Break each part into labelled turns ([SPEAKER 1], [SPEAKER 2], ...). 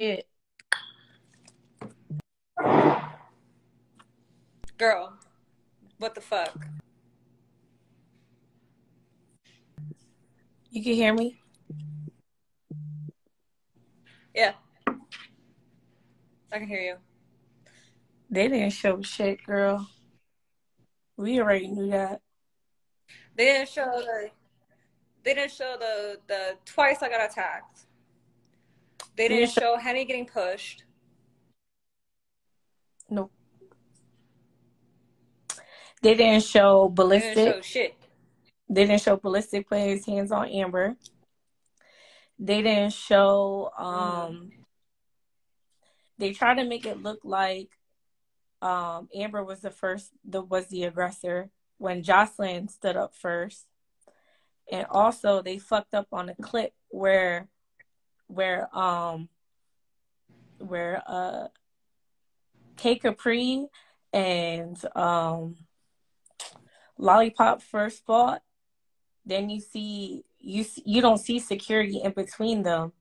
[SPEAKER 1] shit.
[SPEAKER 2] Girl, what the fuck?
[SPEAKER 1] You can hear me?
[SPEAKER 2] Yeah. I can hear you.
[SPEAKER 1] They didn't show shit, girl. We already knew that.
[SPEAKER 2] They didn't show the twice I got attacked. They didn't show Henny getting pushed.
[SPEAKER 1] Nope. They didn't show Ballistic.
[SPEAKER 2] They didn't show shit.
[SPEAKER 1] They didn't show Ballistic putting his hands on Amber. They didn't show they tried to make it look like Amber was the aggressor when Joseline stood up first. And also they fucked up on a clip where K Capri and Lollipop first fought. Then you don't see security in between them.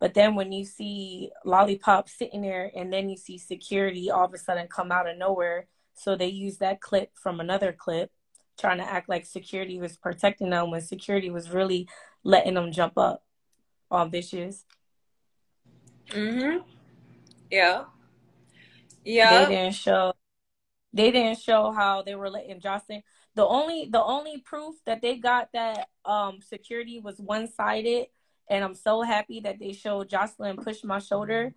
[SPEAKER 1] But then when you see Lollipop sitting there and then you see security all of a sudden come out of nowhere. So they use that clip from another clip, trying to act like security was protecting them when security was really letting them jump up on bitches.
[SPEAKER 2] Mm-hmm. Yeah. Yeah.
[SPEAKER 1] They didn't show how they were letting Joseline. The only proof that they got that security was one-sided, and I'm so happy that they showed Joseline push my shoulder.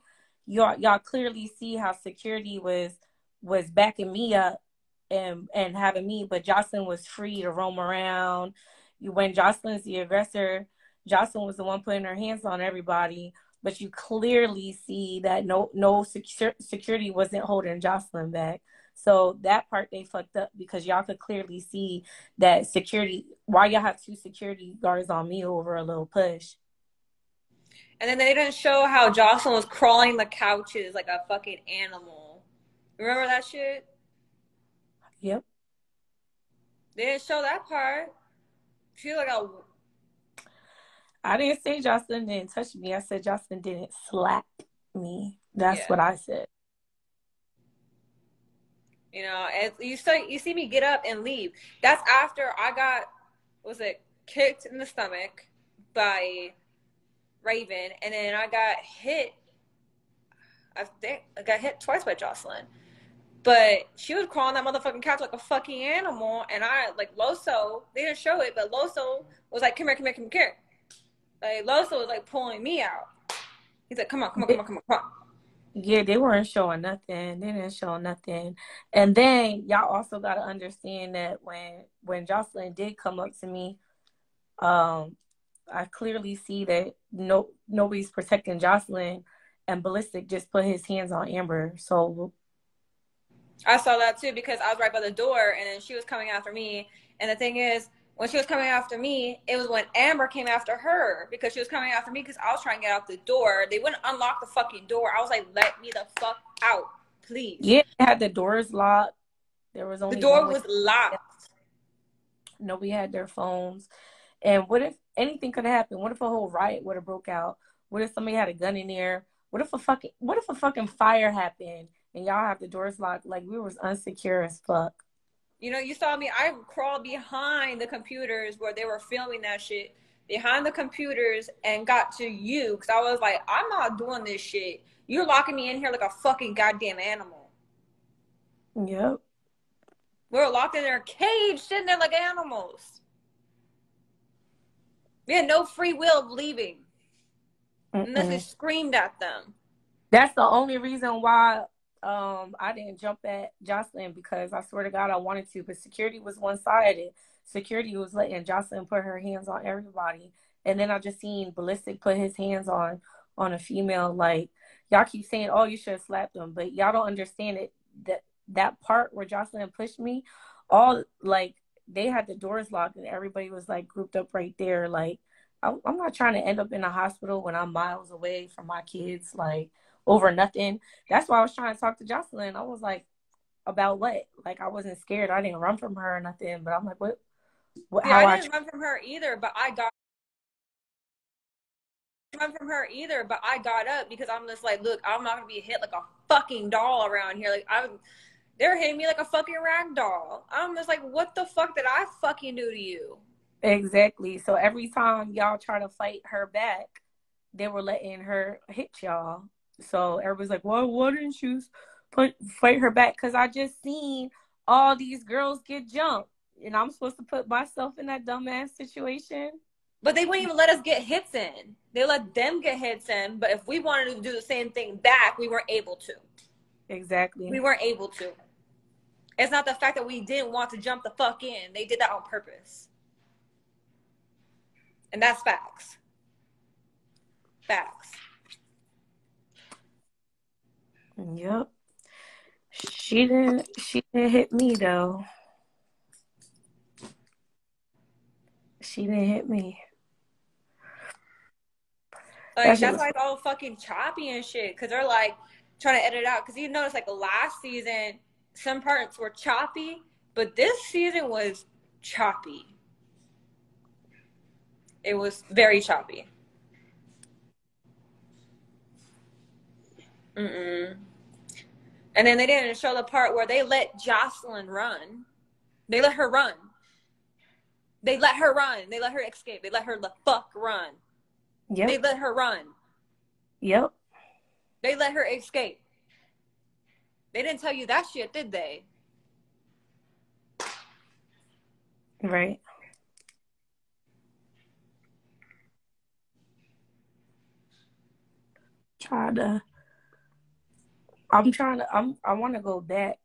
[SPEAKER 1] Y'all clearly see how security was backing me up and having me, but Joseline was free to roam around. When Joseline's the aggressor, Joseline was the one putting her hands on everybody, but you clearly see that no security wasn't holding Joseline back. So that part they fucked up because y'all could clearly see that security. Why y'all have two security guards on me over a little push?
[SPEAKER 2] And then they didn't show how Joseline was crawling the couches like a fucking animal. Remember that shit?
[SPEAKER 1] Yep.
[SPEAKER 2] They didn't show that part. She was like a...
[SPEAKER 1] I didn't say Joseline didn't touch me. I said Joseline didn't slap me. That's what I said.
[SPEAKER 2] You know, you see me get up and leave. That's after I got, kicked in the stomach by Raven, and then I got hit. I think I got hit twice by Joseline. But she was crawling that motherfucking couch like a fucking animal, and Loso, they didn't show it, but Loso was like, come here. Like, Loso was like pulling me out. He's like, come on.
[SPEAKER 1] Yeah, they weren't showing nothing. They didn't show nothing. And then y'all also got to understand that when Joseline did come up to me, I clearly see that nobody's protecting Joseline, and Ballistic just put his hands on Amber. So
[SPEAKER 2] I saw that too because I was right by the door, and then she was coming after me. And the thing is, when she was coming after me, it was when Amber came after her because she was coming after me because I was trying to get out the door. They wouldn't unlock the fucking door. I was like, let me the fuck out, please.
[SPEAKER 1] Yeah, they had the doors locked. There was only
[SPEAKER 2] the door was locked.
[SPEAKER 1] Nobody had their phones. And what if anything could have happened? What if a whole riot would have broke out? What if somebody had a gun in there? What if a fucking fire happened and y'all have the doors locked? Like, we was unsecure as fuck.
[SPEAKER 2] You know, you saw me. I crawled behind the computers where they were filming that shit, behind the computers, and got to you because I was like, I'm not doing this shit. You're locking me in here like a fucking goddamn animal.
[SPEAKER 1] Yep.
[SPEAKER 2] We were locked in their cage, sitting there like animals. We had no free will of leaving. Unless they screamed at them.
[SPEAKER 1] That's the only reason why I didn't jump at Joseline, because I swear to God I wanted to, but security was one-sided. Security was letting Joseline put her hands on everybody, and then I just seen Ballistic put his hands on a female. Like, y'all keep saying, oh, you should have slapped him, but y'all don't understand it. That part where Joseline pushed me, all like they had the doors locked and everybody was like grouped up right there. Like, I'm not trying to end up in a hospital when I'm miles away from my kids, like, over nothing. That's why I was trying to talk to Joseline. I was like, about what? Like, I wasn't scared. I didn't run from her or nothing, but I'm like, what
[SPEAKER 2] yeah, I didn't run from her either, but I got run from her either, but I got up because I'm just like, look, I'm not gonna be hit like a fucking doll around here. Like they're hitting me like a fucking rag doll. I'm just like, what the fuck did I fucking do to you?
[SPEAKER 1] Exactly. So every time y'all try to fight her back, they were letting her hit y'all. So everybody's like, well, why didn't you fight her back? Because I just seen all these girls get jumped. And I'm supposed to put myself in that dumbass situation.
[SPEAKER 2] But they wouldn't even let us get hits in. They let them get hits in. But if we wanted to do the same thing back, we weren't able to.
[SPEAKER 1] Exactly.
[SPEAKER 2] We weren't able to. It's not the fact that we didn't want to jump the fuck in. They did that on purpose. And that's facts. Facts.
[SPEAKER 1] Yep. She didn't hit me though. She didn't hit me.
[SPEAKER 2] Like, that's why it's all fucking choppy and shit. Because they're like trying to edit it out. Because you notice, like, last season, some parts were choppy. But this season was choppy. It was very choppy. And then they didn't show the part where they let Joseline run. They let her run. They let her run. They let her escape. They let her the fuck run.
[SPEAKER 1] Yep.
[SPEAKER 2] They let her run.
[SPEAKER 1] Yep.
[SPEAKER 2] They let her escape. They didn't tell you that shit, did they?
[SPEAKER 1] Right. I want to go back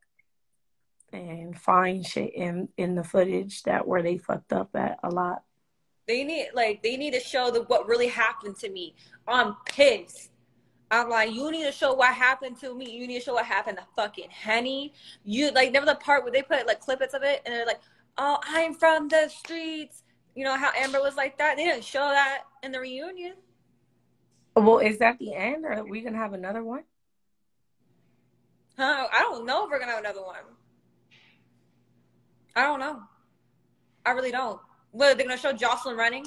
[SPEAKER 1] and find shit in the footage that where they fucked up at a lot.
[SPEAKER 2] They need to show what really happened to me. I'm pissed. I'm like, you need to show what happened to me. You need to show what happened to fucking Henny. You like never the part where they put like clippets of it and they're like, oh, I'm from the streets. You know how Amber was like that? They didn't show that in the reunion.
[SPEAKER 1] Well, is that the end or are we gonna have another one?
[SPEAKER 2] Huh? I don't know if we're gonna have another one. I don't know. I really don't. What, are they gonna show Joseline running?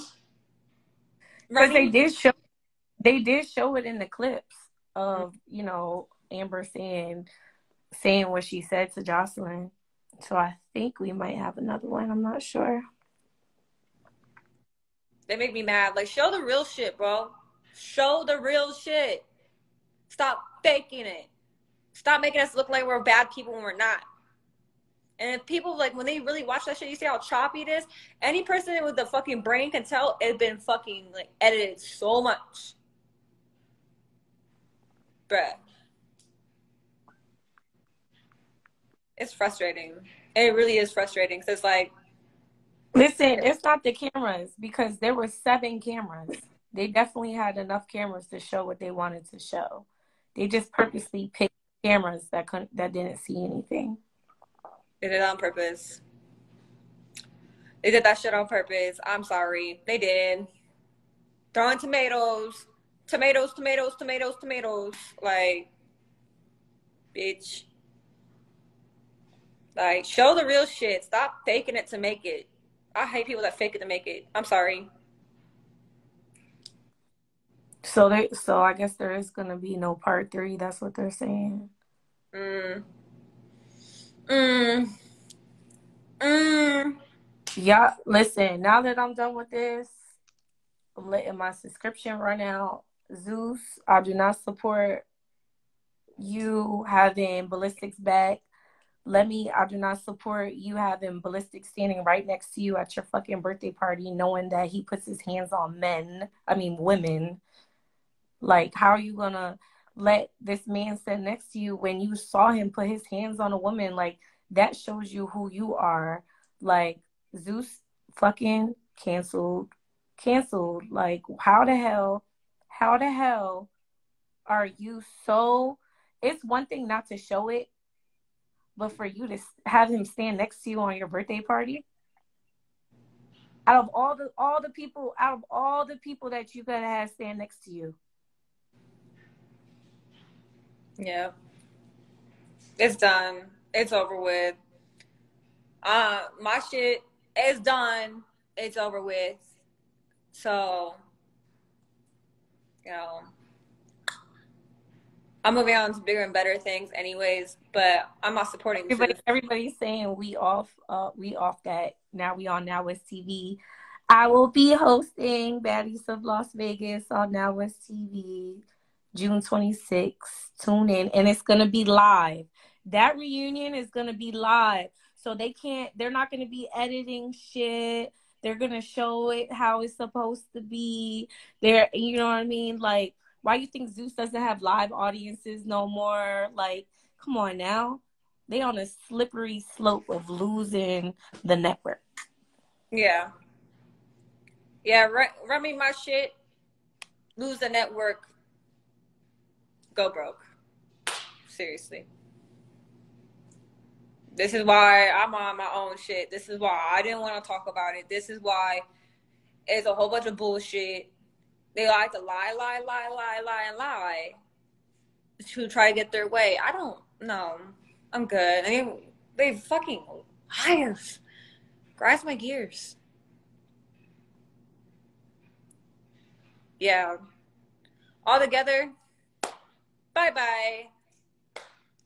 [SPEAKER 1] Because they did show it in the clips of, you know, Amber saying what she said to Joseline. So I think we might have another one. I'm not sure.
[SPEAKER 2] They make me mad. Like, show the real shit, bro. Show the real shit. Stop faking it. Stop making us look like we're bad people when we're not. And if people, like, when they really watch that shit, you see how choppy it is? Any person with a fucking brain can tell it's been fucking, like, edited so much. Bruh. It's frustrating. It really is frustrating. Because it's like...
[SPEAKER 1] Listen, it's not the cameras. Because there were 7 cameras. They definitely had enough cameras to show what they wanted to show. They just purposely picked cameras that didn't see anything.
[SPEAKER 2] They did it on purpose. They did that shit on purpose. I'm sorry. They did. Throwing tomatoes. Tomatoes, tomatoes, tomatoes, tomatoes. Like, bitch. Like, show the real shit. Stop faking it to make it. I hate people that fake it to make it. I'm sorry.
[SPEAKER 1] So I guess there is gonna be no part 3. That's what they're saying. Yeah, listen, now that I'm done with this, I'm letting my subscription run out. Zeus, I do not support you having ballistics back. I do not support you having ballistics standing right next to you at your fucking birthday party, knowing that he puts his hands on women. Like, how are you gonna let this man sit next to you when you saw him put his hands on a woman? Like, that shows you who you are. Like, Zeus fucking canceled. Like, how the hell are you so... It's one thing not to show it, but for you to have him stand next to you on your birthday party, out of all the people that you could have stand next to you.
[SPEAKER 2] Yeah. It's done. It's over with. My shit is done. It's over with. So, you know, I'm moving on to bigger and better things anyways, but I'm not supporting Zeus.
[SPEAKER 1] Everybody's saying we off that. Now we on Now West TV. I will be hosting Baddies of Las Vegas on Now West TV June 26th. Tune in, and it's gonna be live. That reunion is gonna be live. So they're not gonna be editing shit. They're gonna show it how it's supposed to be. You know what I mean? Like, why you think Zeus doesn't have live audiences no more? Like, come on now. They on a slippery slope of losing the network.
[SPEAKER 2] Yeah. Yeah, run me my shit, lose the network, go broke. Seriously. This is why I'm on my own shit. This is why I didn't want to talk about it. This is why it's a whole bunch of bullshit. They like to lie to try to get their way. I don't know. I'm good. They fucking liars. Grinds my gears. Yeah. All together. Bye-bye.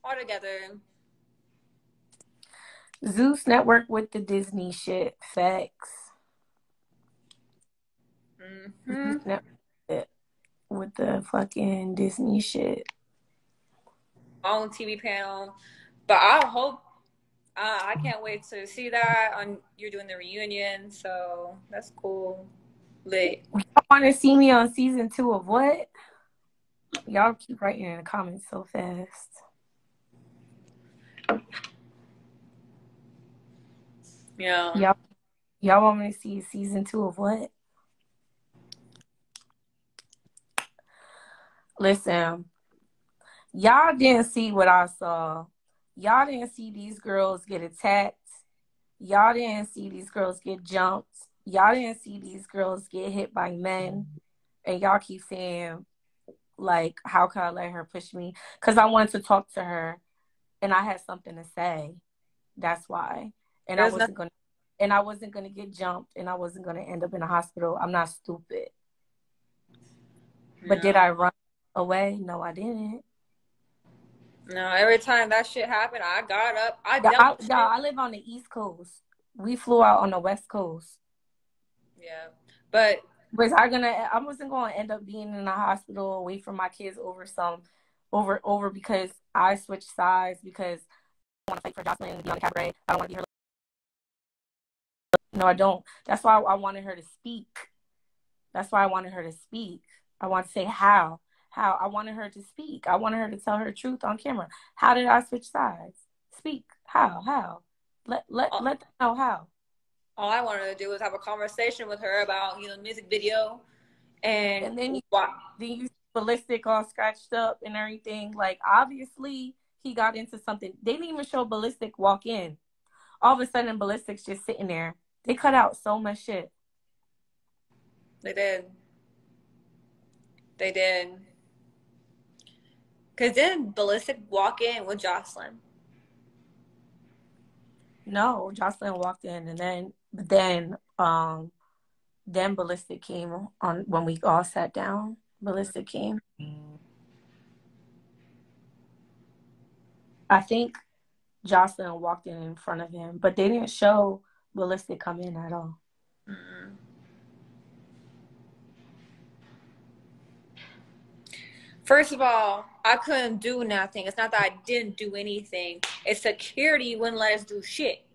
[SPEAKER 2] All together.
[SPEAKER 1] Zeus Network with the Disney shit. Facts.
[SPEAKER 2] Mm-hmm.
[SPEAKER 1] With the fucking Disney shit.
[SPEAKER 2] Own TV panel. But I hope I can't wait to see that on you're doing the reunion, so that's cool. Lit.
[SPEAKER 1] Y'all want to see me on season 2 of what? Y'all keep writing in the comments so fast.
[SPEAKER 2] Yeah.
[SPEAKER 1] Y'all want me to see season 2 of what? Listen, y'all didn't see what I saw. Y'all didn't see these girls get attacked. Y'all didn't see these girls get jumped. Y'all didn't see these girls get hit by men. And y'all keep saying, like, how could I let her push me? Because I wanted to talk to her and I had something to say. That's why. And I wasn't gonna get jumped, and I wasn't gonna end up in a hospital. I'm not stupid. But did I run away? No, I didn't.
[SPEAKER 2] No, every time that shit happened, I got up.
[SPEAKER 1] I live on the East Coast. We flew out on the West Coast.
[SPEAKER 2] Yeah, but
[SPEAKER 1] I wasn't gonna end up being in a hospital away from my kids over because I switched sides because I want to fight for Joseline and be on the Cabaret. I don't want to be her. No, I don't. That's why I wanted her to speak. That's why I wanted her to speak. I want to say how I wanted her to speak. I wanted her to tell her truth on camera. How did I switch sides? Speak. How? Let them know how.
[SPEAKER 2] All I wanted to do was have a conversation with her about, the music video. And
[SPEAKER 1] then you Ballistic all scratched up and everything. Like, obviously, he got into something. They didn't even show Ballistic walk in. All of a sudden, Ballistic's just sitting there. They cut out so much shit.
[SPEAKER 2] They did. Because then Ballistic walk in with Joseline.
[SPEAKER 1] No, Joseline walked in, and then Ballistic came on when we all sat down. Ballistic came. I think Joseline walked in front of him, but they didn't show Ballistic come in at all.
[SPEAKER 2] Mm-hmm. First of all, I couldn't do nothing. It's not that I didn't do anything. It's security wouldn't let us do shit.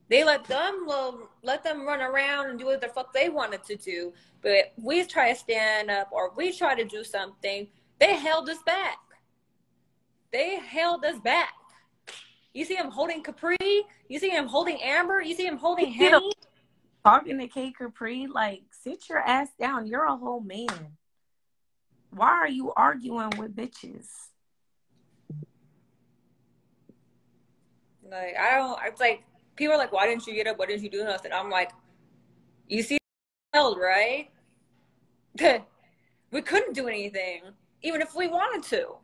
[SPEAKER 2] They let them run around and do what the fuck they wanted to do. But we try to stand up or we try to do something, they held us back. You see him holding Capri? You see him holding Amber? You see him holding Henny?
[SPEAKER 1] Talking to K Capri, like, sit your ass down. You're a whole man. Why are you arguing with bitches?
[SPEAKER 2] Like, it's like, people are like, why didn't you get up? Why didn't you do nothing? I'm like, you see held, right? We couldn't do anything, even if we wanted to.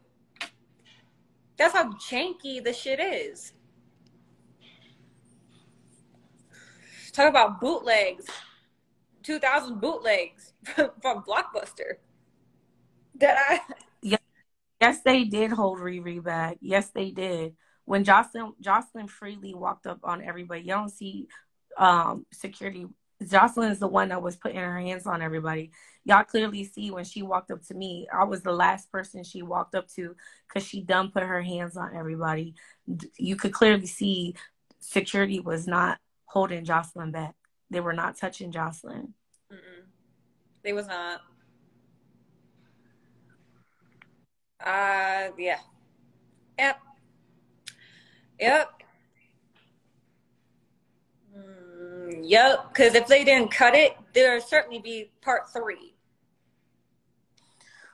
[SPEAKER 2] That's how janky the shit is. Talk about bootlegs. 2000 bootlegs from Blockbuster. Did I?
[SPEAKER 1] Yes, they did hold ReRe back. Yes, they did. When Joseline freely walked up on everybody. You don't see security. Joseline is the one that was putting her hands on everybody. Y'all clearly see when she walked up to me, I was the last person she walked up to because she done put her hands on everybody. You could clearly see security was not holding Joseline back. They were not touching Joseline.
[SPEAKER 2] Mm-mm. They was not. Yeah. Yep. Yep. Yep. Because if they didn't cut it, there'd certainly be part 3.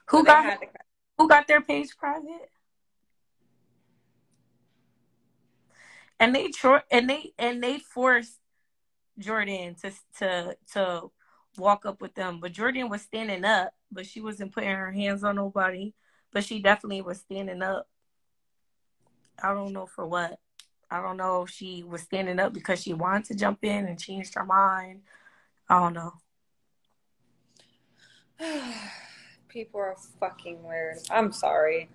[SPEAKER 2] So
[SPEAKER 1] Who
[SPEAKER 2] they
[SPEAKER 1] got
[SPEAKER 2] had to cut.
[SPEAKER 1] who got their page private? And they forced Jordan to walk up with them, but Jordan was standing up, but she wasn't putting her hands on nobody, but she definitely was standing up. I don't know for what. I don't know if she was standing up because she wanted to jump in and changed her mind. I don't know.
[SPEAKER 2] People are fucking weird. I'm sorry.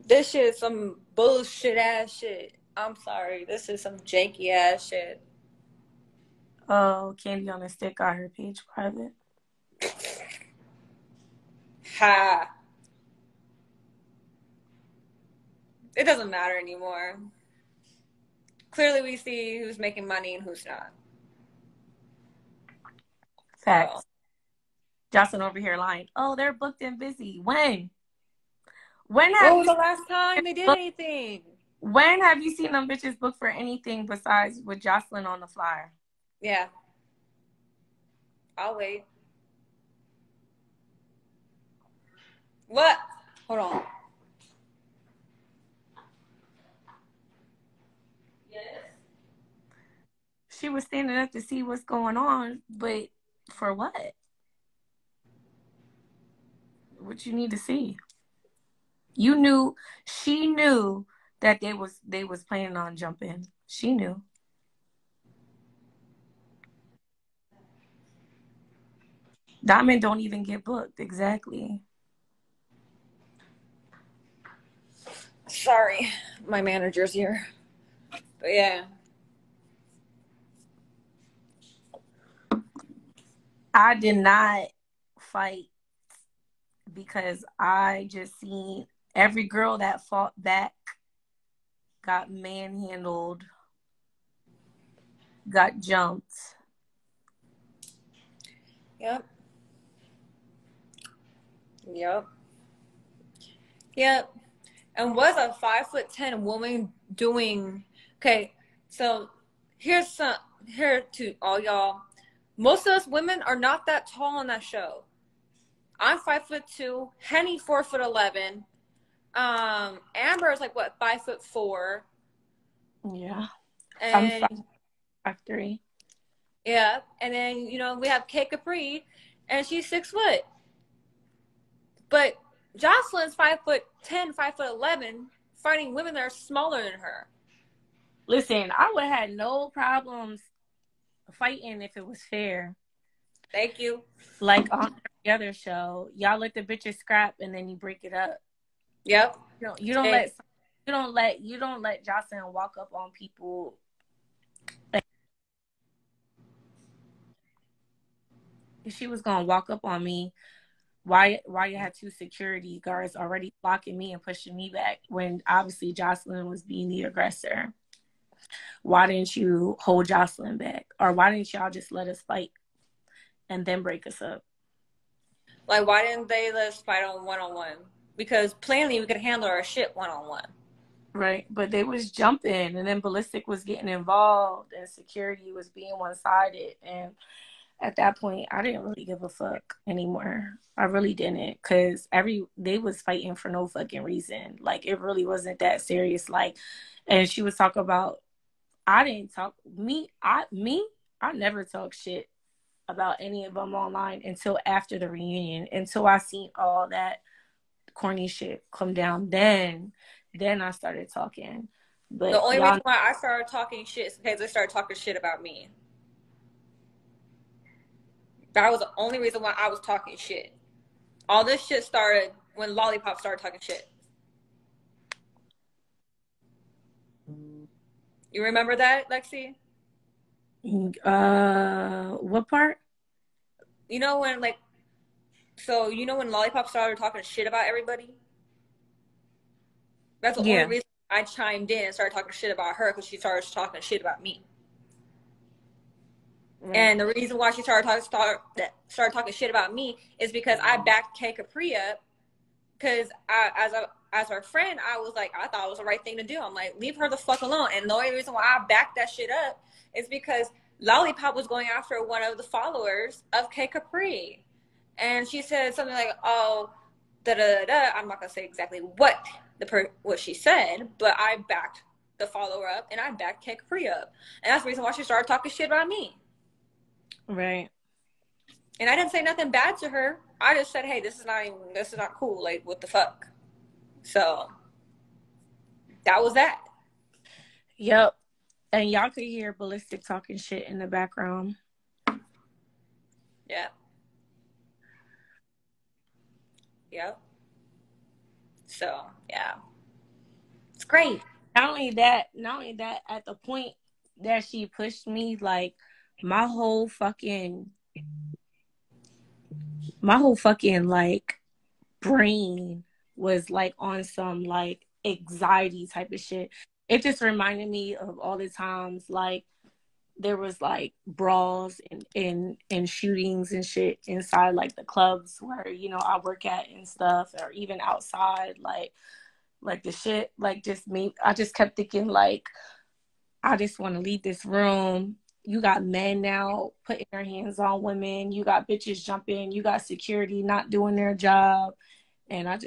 [SPEAKER 2] This shit is some bullshit ass shit. I'm sorry. This is some janky ass shit.
[SPEAKER 1] Oh, Candy on a Stick got her page private.
[SPEAKER 2] Ha. It doesn't matter anymore. Clearly we see who's making money and who's not.
[SPEAKER 1] Facts.
[SPEAKER 2] So.
[SPEAKER 1] Jocelyn over here lying. Oh, they're booked and busy. When
[SPEAKER 2] When
[SPEAKER 1] have
[SPEAKER 2] was
[SPEAKER 1] you
[SPEAKER 2] the last time they did
[SPEAKER 1] booked,
[SPEAKER 2] anything?
[SPEAKER 1] when have you seen them bitches booked for anything besides with Jocelyn on the flyer?
[SPEAKER 2] Yeah. I'll wait. What? Hold on. Yes.
[SPEAKER 1] She was standing up to see what's going on, but for what? What you need to see? She knew that they was planning on jumping. She knew. Diamond don't even get booked. Exactly.
[SPEAKER 2] Sorry. My manager's here. But yeah.
[SPEAKER 1] I did not fight because I just seen every girl that fought back got manhandled, got jumped.
[SPEAKER 2] Yep. Yep. Yep. And was a 5'10" woman doing okay, so here to all y'all. Most of us women are not that tall on that show. I'm 5'2", Henny 4'11". Amber is like what, 5'4".
[SPEAKER 1] Yeah. I'm
[SPEAKER 2] And
[SPEAKER 1] 5'3".
[SPEAKER 2] yeah, and then we have Kay Capri, and she's 6 foot. But Joseline's 5'10", 5'11", fighting women that are smaller than her.
[SPEAKER 1] Listen, I would have had no problems fighting if it was fair.
[SPEAKER 2] Thank you.
[SPEAKER 1] Like on the other show, y'all let the bitches scrap and then you break it up.
[SPEAKER 2] Yep.
[SPEAKER 1] You don't let Jocelyn walk up on people. If she was gonna walk up on me, why you had 2 security guards already blocking me and pushing me back when obviously Jocelyn was being the aggressor? Why didn't you hold Jocelyn back? Or why didn't y'all just let us fight and then break us up?
[SPEAKER 2] Like, why didn't they let us fight on one-on-one? Because plainly we could handle our shit one-on-one.
[SPEAKER 1] Right, but they was jumping, and then Ballistic was getting involved, and security was being one-sided, and at that point, I didn't really give a fuck anymore. I really didn't, because they was fighting for no fucking reason. Like, it really wasn't that serious. Like, and she was talking about, I never talk shit about any of them online until after the reunion, until I seen all that corny shit come down. Then I started talking. But
[SPEAKER 2] the only reason why I started talking shit is because they started talking shit about me. That was the only reason why I was talking shit. All this shit started when Lollipop started talking shit. You remember that, Lexi?
[SPEAKER 1] What part?
[SPEAKER 2] You know when like, so you know when Lollipop started talking shit about everybody? That's the only
[SPEAKER 1] Yeah.
[SPEAKER 2] reason I chimed in and started talking shit about her, because she started talking shit about me.
[SPEAKER 1] Right.
[SPEAKER 2] And the reason why she started talking shit about me is because I backed K Capri up, because as her friend, I was like, I thought it was the right thing to do. I'm like, leave her the fuck alone. And the only reason why I backed that shit up is because Lollipop was going after one of the followers of K Capri, and she said something like, "Oh, da da da." I'm not gonna say exactly what she said, but I backed the follower up and I backed K Capri up, and that's the reason why she started talking shit about me.
[SPEAKER 1] Right.
[SPEAKER 2] And I didn't say nothing bad to her. I just said, "Hey, this is not cool. Like, what the fuck?" So that was that.
[SPEAKER 1] Yep. And y'all could hear Ballistic talking shit in the background.
[SPEAKER 2] Yeah. Yep. So yeah, it's great.
[SPEAKER 1] Not only that, at the point that she pushed me, like my whole fucking like brain was like on some like anxiety type of shit. It just reminded me of all the times like there was like brawls and shootings and shit inside like the clubs where, you know, I work at and stuff, or even outside, like the shit like just me. I just kept thinking like I just want to leave this room. You got men now putting their hands on women. You got bitches jumping. You got security not doing their job. And I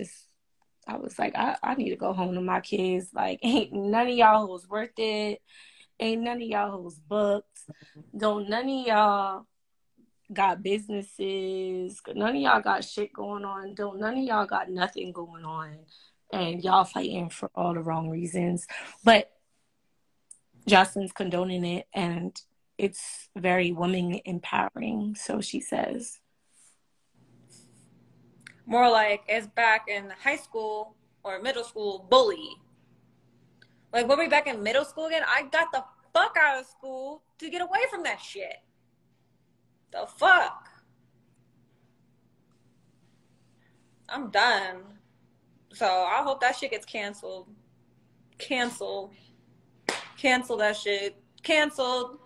[SPEAKER 1] was like, I need to go home to my kids. Like, ain't none of y'all hoes worth it. Ain't none of y'all hoes booked. Don't none of y'all got businesses. None of y'all got shit going on. Don't none of y'all got nothing going on. And y'all fighting for all the wrong reasons. But Joseline's condoning it, and it's very woman empowering, so she says.
[SPEAKER 2] More like it's back in high school or middle school bully. Like when we back in middle school again, I got the fuck out of school to get away from that shit. The fuck? I'm done. So I hope that shit gets canceled. Cancel. Cancel that shit. Canceled.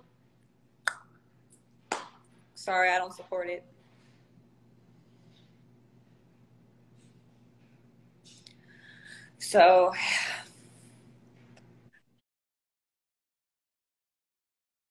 [SPEAKER 2] Sorry, I don't support it. So